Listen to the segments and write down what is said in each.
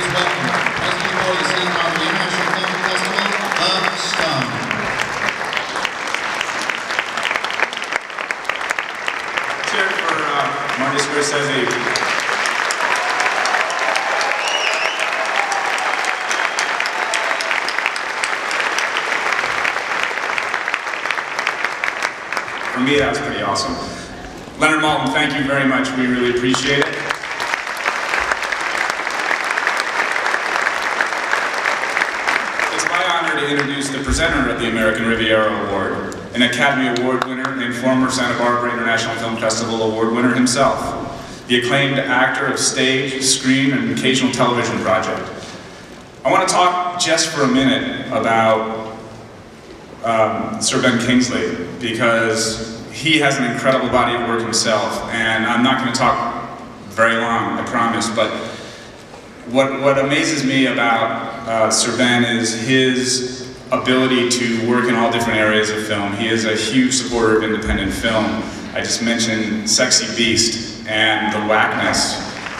please welcome President Marty of the International Film Festival of Stone. Cheer for Marty Scorsese. For me, that was pretty awesome. Leonard Maltin, thank you very much. We really appreciate it. It's my honor to introduce the presenter of the American Riviera Award, an Academy Award winner and former Santa Barbara International Film Festival Award winner himself, the acclaimed actor of stage, screen, and occasional television project. I want to talk just for a minute about Sir Ben Kingsley, because he has an incredible body of work himself, and I'm not going to talk very long, I promise, but what amazes me about Sir Ben is his ability to work in all different areas of film. He is a huge supporter of independent film. I just mentioned Sexy Beast and The Whackness,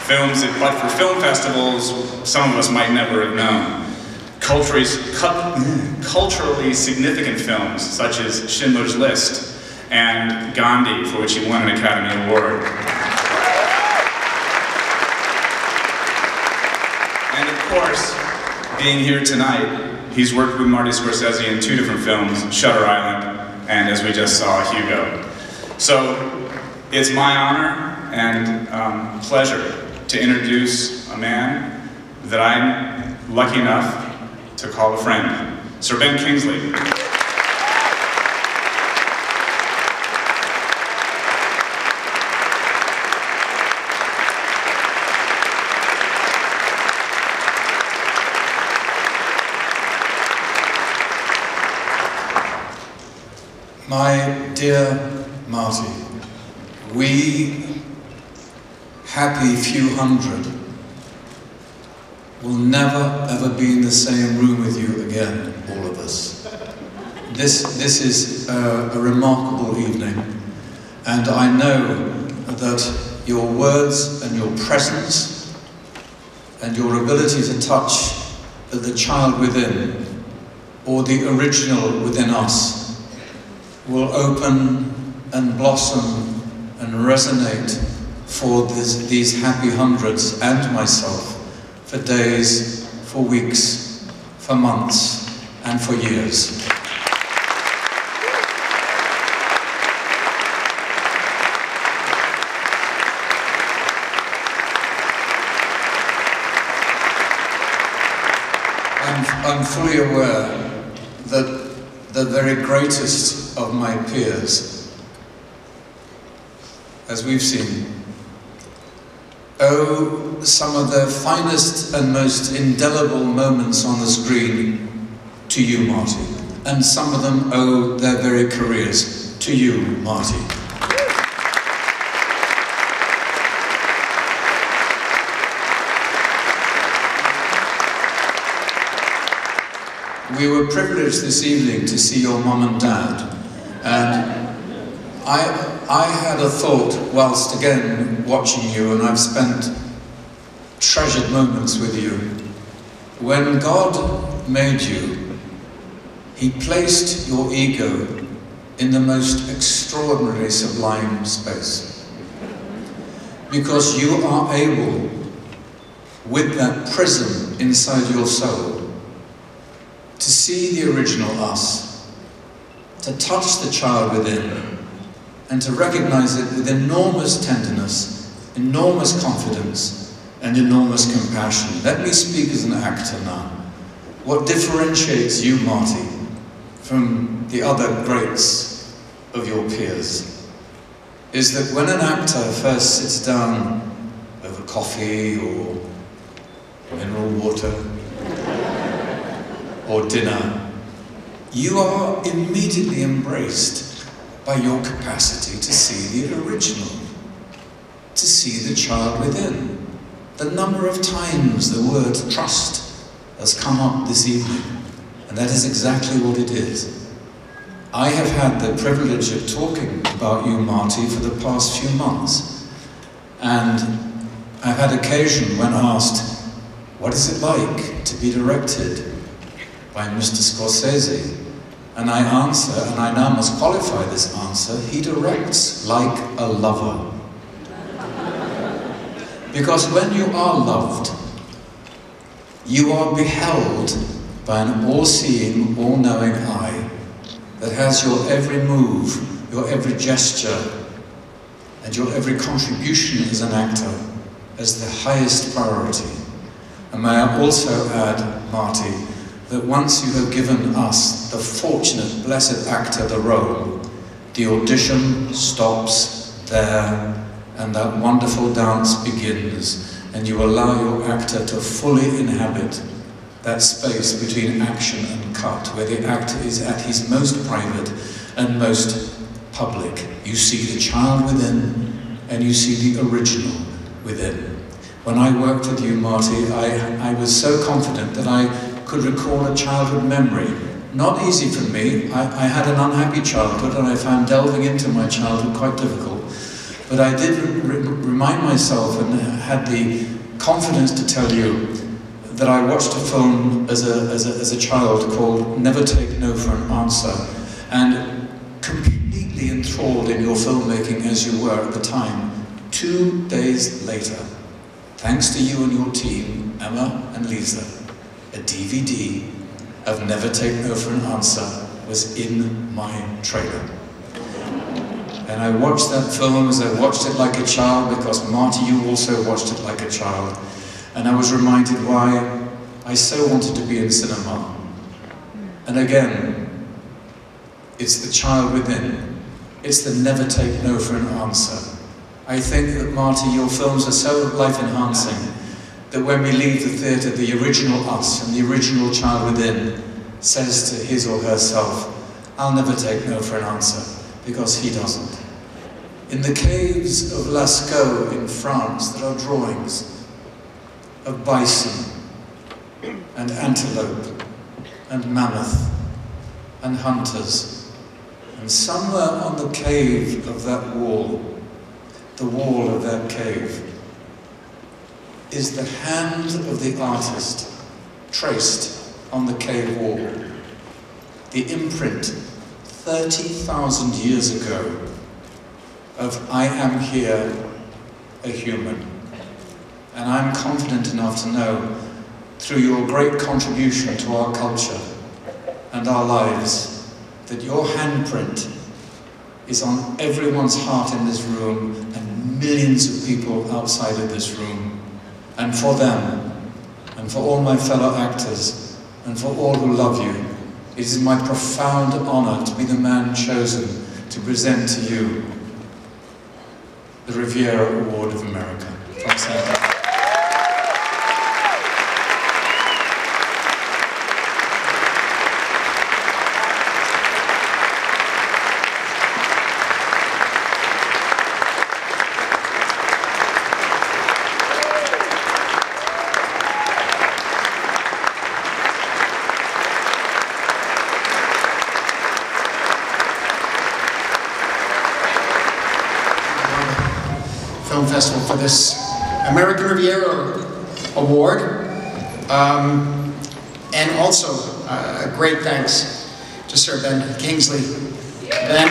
films that, but for film festivals, some of us might never have known. Culturally significant films, such as Schindler's List and Gandhi, for which he won an Academy Award. And of course, being here tonight, he's worked with Marty Scorsese in 2 different films, Shutter Island, and as we just saw, Hugo. So, it's my honor and pleasure to introduce a man that I'm lucky enough to call a friend, Sir Ben Kingsley. My dear Marty, we happy few hundred will never ever be in the same room with you again, all of us. This is a remarkable evening, and I know that your words and your presence and your ability to touch the child within, or the original within us, will open and blossom and resonate for these happy hundreds and myself for days, for weeks, for months, and for years. I'm fully aware that the very greatest of my peers, as we've seen, owe some of their finest and most indelible moments on the screen to you, Marty. And some of them owe their very careers to you, Marty. We were privileged this evening to see your mum and dad, and I had a thought whilst again watching you, and I've spent treasured moments with you. When God made you, He placed your ego in the most extraordinarily sublime space, because you are able, with that prism inside your soul, to see the original us, to touch the child within, and to recognize it with enormous tenderness, enormous confidence, and enormous compassion. Let me speak as an actor now. What differentiates you, Marty, from the other greats of your peers is that when an actor first sits down over coffee or mineral water or dinner, you are immediately embraced by your capacity to see the original, to see the child within. The number of times the word trust has come up this evening, and that is exactly what it is. I have had the privilege of talking about you, Marty, for the past few months, and I've had occasion, when asked, what is it like to be directed by Mr. Scorsese? And I answer, and I now must qualify this answer, he directs like a lover. Because when you are loved, you are beheld by an all-seeing, all-knowing eye that has your every move, your every gesture, and your every contribution as an actor as the highest priority. And may I also add, Marty, that once you have given us, the fortunate, blessed actor, the role, the audition stops there, and that wonderful dance begins, and you allow your actor to fully inhabit that space between action and cut, where the actor is at his most private and most public. You see the child within, and you see the original within. When I worked with you, Marty, I was so confident that I could recall a childhood memory. Not easy for me. I had an unhappy childhood, and I found delving into my childhood quite difficult. But I did remind myself and had the confidence to tell you that I watched a film as a child called Never Take No for an Answer, and completely enthralled in your filmmaking as you were at the time. 2 days later, thanks to you and your team, Emma and Lisa, a DVD of Never Take No for an Answer was in my trailer. And I watched that film as I watched it like a child, because Marty, you also watched it like a child. And I was reminded why I so wanted to be in cinema. And again, it's the child within. It's the never take no for an answer. I think that, Marty, your films are so life-enhancing that when we leave the theatre, the original us and the original child within says to his or herself, I'll never take no for an answer, because he doesn't. In the caves of Lascaux in France, there are drawings of bison and antelope and mammoth and hunters. And somewhere on the cave of that wall, the wall of that cave, is the hand of the artist traced on the cave wall. The imprint 30,000 years ago of I am here, a human. And I'm confident enough to know, through your great contribution to our culture and our lives, that your handprint is on everyone's heart in this room and millions of people outside of this room. And for them, and for all my fellow actors, and for all who love you, it is my profound honor to be the man chosen to present to you the Riviera Award of America. From Santa. Film Festival for this American Riviera Award. And also a great thanks to Sir Ben Kingsley. Ben,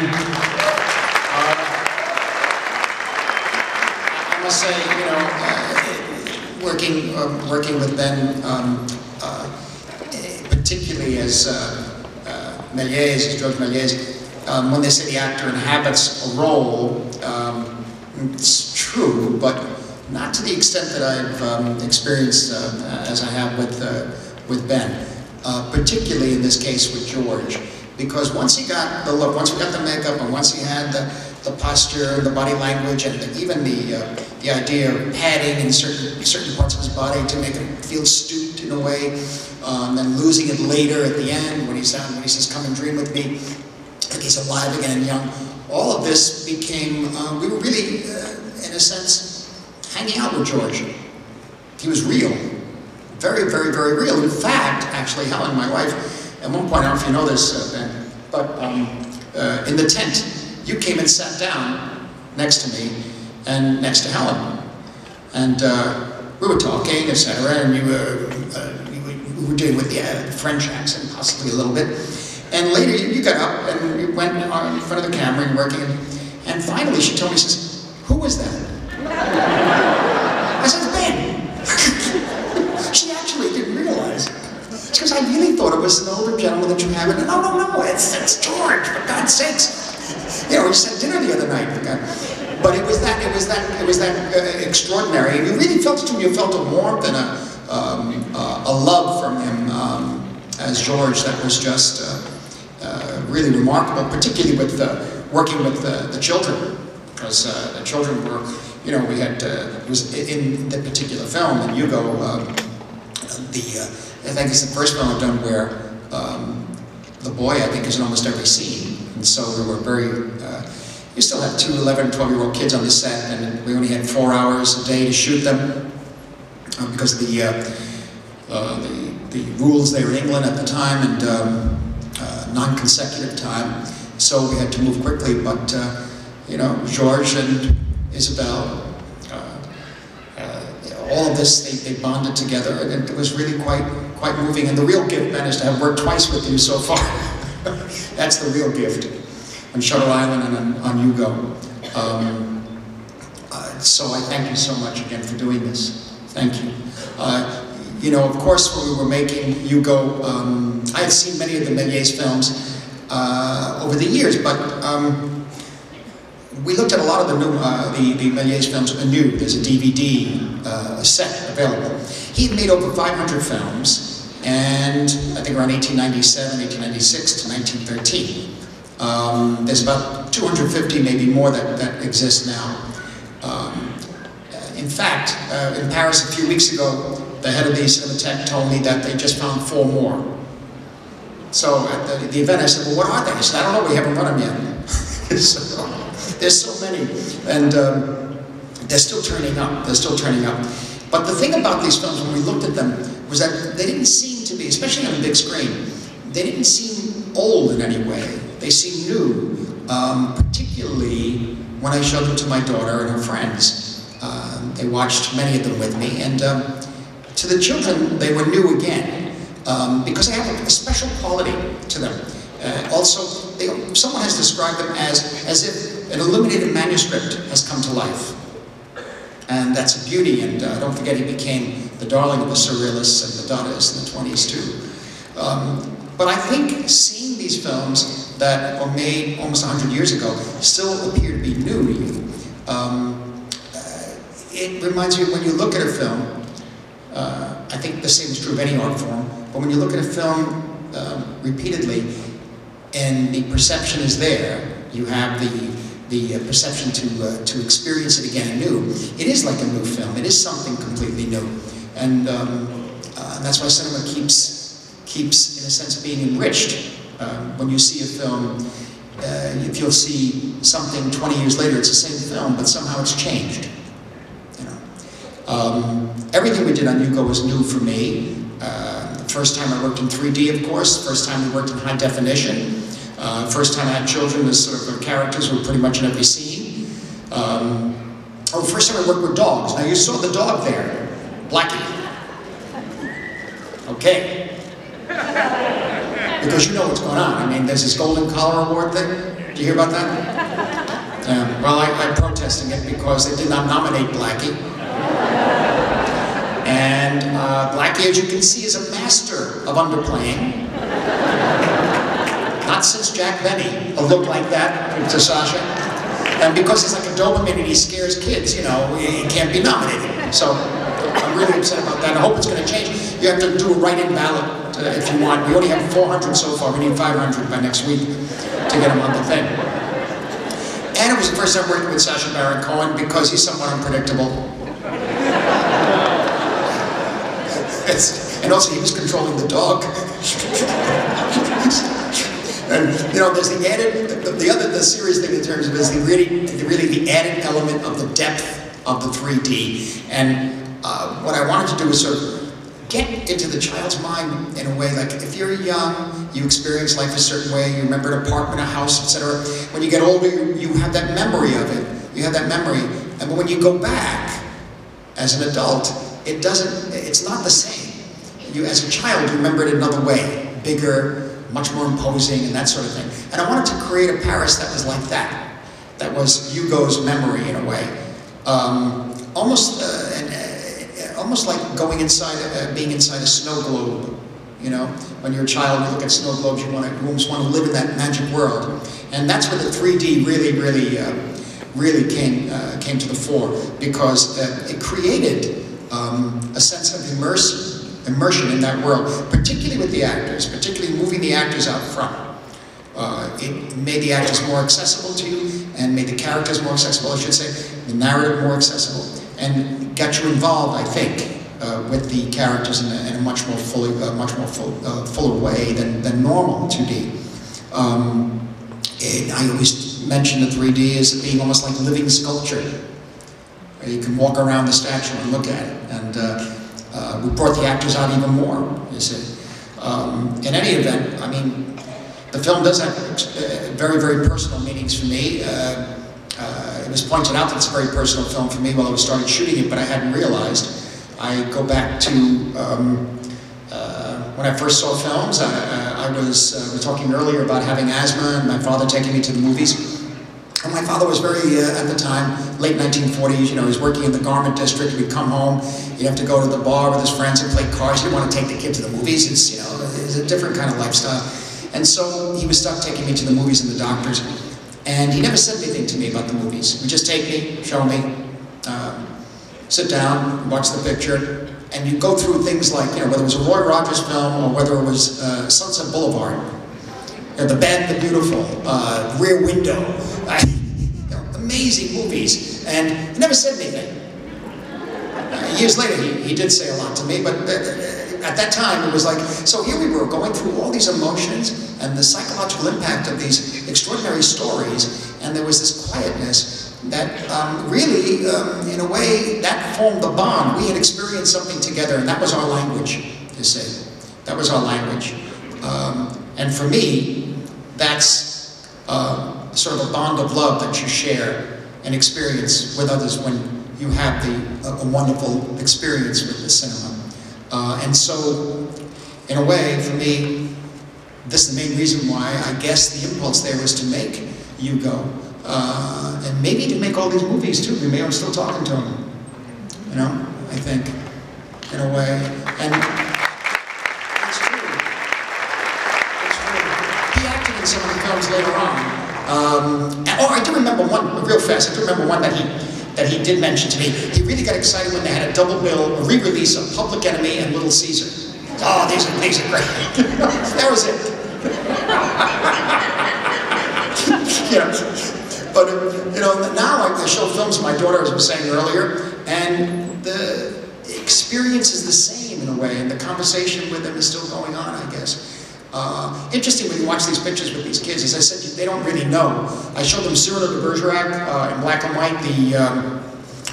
I must say, you know, working with Ben, particularly as Méliès, as George Méliès, when they say the actor inhabits a role, it's true, but not to the extent that I've experienced as I have with Ben, particularly in this case with George, because once he got the look, once we got the makeup, and once he had the posture, the body language, and even the idea of padding in certain parts of his body to make him feel stooped in a way, and then losing it later at the end when he says, "Come and dream with me," like he's alive again and young. All of this became, we were really, in a sense, hanging out with George. He was real. Very, very, very real. In fact, actually, Helen, my wife, at one point, I don't know if you know this, Ben, but in the tent, you came and sat down next to me and next to Helen. And we were talking, etc., and we were doing with the French accent, possibly a little bit. And later, you got up and you went in front of the camera and working, and finally she told me, she says, "Who was that?" I said, "Ben." She actually didn't realize. She goes, "I really thought it was an older gentleman that you have." And no, it's George, for God's sakes. You know, we just had dinner the other night. But it was that extraordinary. And you really felt it, you felt a warmth and a love from him as George that was just really remarkable, particularly with working with the children, because the children were, you know, we had it was in the particular film in Hugo. I think it's the first film I've done where the boy, I think, is in almost every scene, and so we were very. You still had 2 11, 12-year-old kids on the set, and we only had 4 hours a day to shoot them because of the rules there in England at the time, and non-consecutive time. So we had to move quickly. But you know, George and Isabel, all of this, they bonded together, and it was really quite moving. And the real gift, Ben, is to have worked twice with you so far. That's the real gift. On Shutter Island and on Hugo. So I thank you so much again for doing this. Thank you. You know, of course, when we were making Hugo, I had seen many of the Méliès films over the years, but we looked at a lot of the new, the Méliès films anew. There's a DVD set available. He had made over 500 films, and I think around 1897, 1896 to 1913. There's about 250, maybe more, that exist now. In fact, in Paris a few weeks ago, the head of the Cinematheque told me that they just found 4 more. So at the event, I said, "Well, what are they?" He said, "I don't know, we haven't run them yet." So, there's so many, and they're still turning up. They're still turning up. But the thing about these films, when we looked at them, was that they didn't seem to be, especially on the big screen, they didn't seem old in any way. They seem new, particularly when I showed them to my daughter and her friends. They watched many of them with me, and to the children, they were new again, because they have a special quality to them. Also, someone has described them as if an illuminated manuscript has come to life. And that's a beauty, and don't forget he became the darling of the surrealists and the Dadaists in the 20s too. But I think seeing these films that were made almost 100 years ago still appear to be new to you. It reminds you, when you look at a film, I think the same is true of any art form, but when you look at a film repeatedly and the perception is there, you have the perception to experience it again anew. It is like a new film. It is something completely new. And that's why cinema keeps, in a sense, being enriched. When you see a film, if you'll see something 20 years later, it's the same film, but somehow it's changed. You know, everything we did on Hugo was new for me. First time I worked in 3D, of course. First time we worked in high definition. First time I had children as sort of characters who were pretty much in every scene. First time I worked with dogs. Now you saw the dog there, Blackie. Okay. Because you know what's going on. I mean, there's this Golden Collar Award thing. Did you hear about that? Well, I'm protesting it because they did not nominate Blackie. And Blackie, as you can see, is a master of underplaying. Not since Jack Benny, a look like that to Sasha. And because he's like a Doberman and he scares kids, you know, he can't be nominated. So I'm really upset about that. I hope it's going to change. You have to do a write-in ballot if you want. We only have 400 so far. We need 500 by next week to get him on the thing. And it was the first time working with Sacha Baron Cohen because he's somewhat unpredictable. And also he was controlling the dog. And you know, there's the added, the serious thing in terms of is really the added element of the depth of the 3D. And what I wanted to do was sort of get into the child's mind in a way, like if you're young, you experience life a certain way, you remember an apartment, a house, etc. When you get older, you have that memory of it. You have that memory. And when you go back as an adult, it doesn't, it's not the same. You, as a child, you remember it another way, bigger, much more imposing, and that sort of thing. And I wanted to create a Paris that was like that. That was Hugo's memory in a way. Almost like going inside, being inside a snow globe. You know, when you're a child, you look at snow globes, you almost want to live in that magic world. And that's where the 3D really came to the fore, because it created a sense of immersion in that world, particularly with the actors, particularly moving the actors out front. It made the actors more accessible to you, and made the characters more accessible, I should say, the narrative more accessible, and got you involved, I think, with the characters in a much more fuller way than normal 2D. I always mention the 3D as being almost like living sculpture. You can walk around the statue and look at it, and we brought the actors out even more, you see. In any event, I mean, the film does have very, very personal meanings for me. It was pointed out that it's a very personal film for me while I was starting shooting it, but I hadn't realized. I go back to when I first saw films. I was talking earlier about having asthma and my father taking me to the movies. And my father was very, at the time, late 1940s, you know, he was working in the garment district. We'd come home, he'd have to go to the bar with his friends and play cards. He didn't want to take the kid to the movies. It's, you know, it's a different kind of lifestyle. And so he was stuck taking me to the movies and the doctors. And he never said anything to me about the movies. He'd just take me, show me, sit down, watch the picture, and you go through things like, you know, whether it was a Roy Rogers film or whether it was Sunset Boulevard, you know, The Bad and the Beautiful, Rear Window, you know, amazing movies, and he never said anything. Years later, he did say a lot to me, but at that time it was like, so here we were going through all these emotions and the psychological impact of these extraordinary stories, and there was this quietness that really, in a way, that formed the bond. We had experienced something together, and that was our language, you see. That was our language. And for me, that's sort of a bond of love that you share and experience with others when you have a wonderful experience with the cinema. And so, in a way, for me, this is the main reason why I guess the impulse there was to make Hugo. And maybe to make all these movies too. We may be still talking to him, you know, I think, in a way. And it's true. It's true. He acted in some of the films later on. I do remember one, real fast, I do remember one that he did mention to me. He really got excited when they had a double bill, a re-release of Public Enemy and Little Caesar. Oh, these are great. That was it. Yeah. But, you know, now I show films, my daughter, as I was saying earlier, and the experience is the same in a way, and the conversation with them is still going on, I guess. Interesting when you watch these pictures with these kids, as I said, they don't really know. I showed them Cyrano de Bergerac in black and white, the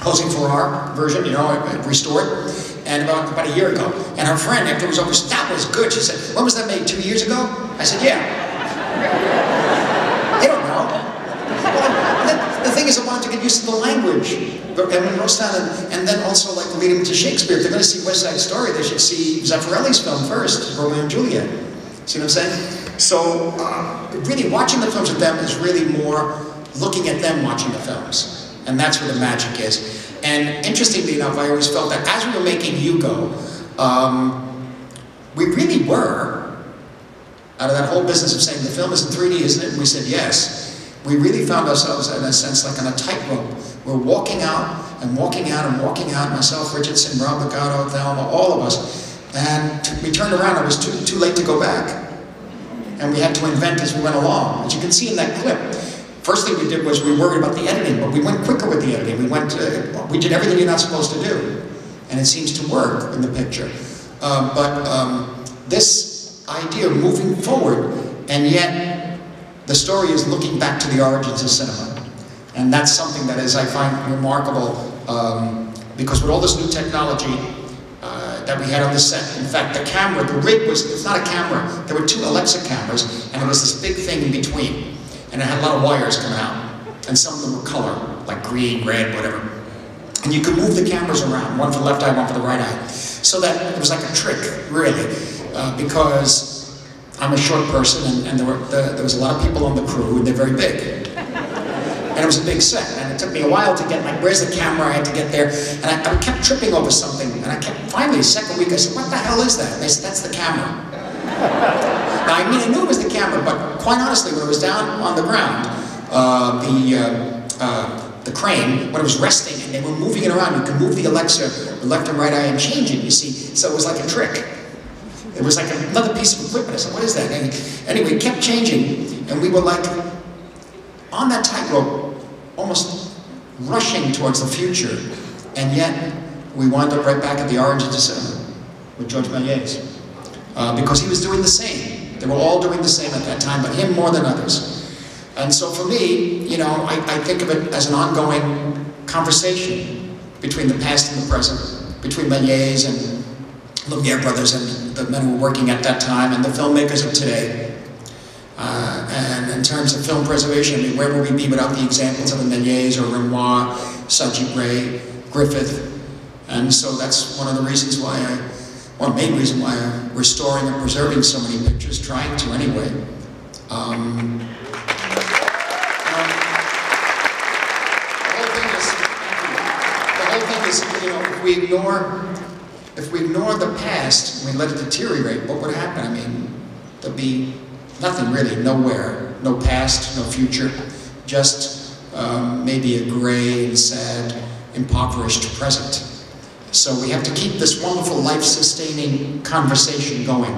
Posing for Art version, you know, restored, and about a year ago. And her friend, after it was over, that was good. She said, when was that made, 2 years ago? I said, yeah. They don't know. The thing is, I wanted to get used to the language, and then also like lead them to Shakespeare. If they're going to see West Side Story, they should see Zeffirelli's film first, Romeo and Juliet. See what I'm saying? So, really watching the films with them is really more looking at them watching the films. And that's where the magic is. And interestingly enough, I always felt that as we were making Hugo, we really were, out of that whole business of saying the film is in 3D, isn't it? And we said yes. We really found ourselves, in a sense, like on a tightrope. We're walking out and walking out and walking out, myself, Richardson, Rob Legato, Thelma, all of us. And we turned around, it was too late to go back. And we had to invent as we went along. As you can see in that clip, first thing we did was we worried about the editing, but we went quicker with the editing. We did everything you're not supposed to do. And it seems to work in the picture. This idea of moving forward, and yet the story is looking back to the origins of cinema. And that's something that is, I find, remarkable, because with all this new technology that we had on the set, in fact, the camera, the rig was, it's not a camera, there were 2 Alexa cameras, and there was this big thing in between, and it had a lot of wires coming out, and some of them were color, like green, red, whatever. And you could move the cameras around, one for the left eye, one for the right eye. So that it was like a trick, really, because I'm a short person, and there was a lot of people on the crew, and they're very big. And it was a big set, and it took me a while to get, like, where's the camera? I had to get there, and I kept tripping over something, and I kept, finally, the second week, I said, what the hell is that? And they said, that's the camera. Now, I mean, I knew it was the camera, but quite honestly, when it was down on the ground, the crane, when it was resting, and they were moving it around, you could move the Alexa, the left and right eye, and change it, you see, so it was like a trick. It was like another piece of equipment. I said, what is that? And anyway, it kept changing, and we were like, on that tightrope, almost rushing towards the future, and yet we wound up right back at the Orange of Cinema with George Méliès, because he was doing the same. They were all doing the same at that time, but him more than others. And so for me, you know, I think of it as an ongoing conversation between the past and the present, between Méliès and Lumiere brothers and the men who were working at that time and the filmmakers of today. And in terms of film preservation, I mean, where would we be without the examples of the Méliès or Renoir, Saji Ray, Griffith? And so that's one of the reasons why one main reason why I'm restoring and preserving so many pictures, trying to anyway. The whole thing is, you know, if we ignore the past and we let it deteriorate, what would happen? I mean, there'd be nothing really, nowhere, no past, no future, just maybe a gray and sad, impoverished present. So we have to keep this wonderful life-sustaining conversation going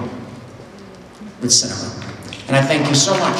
with cinema. And I thank you so much.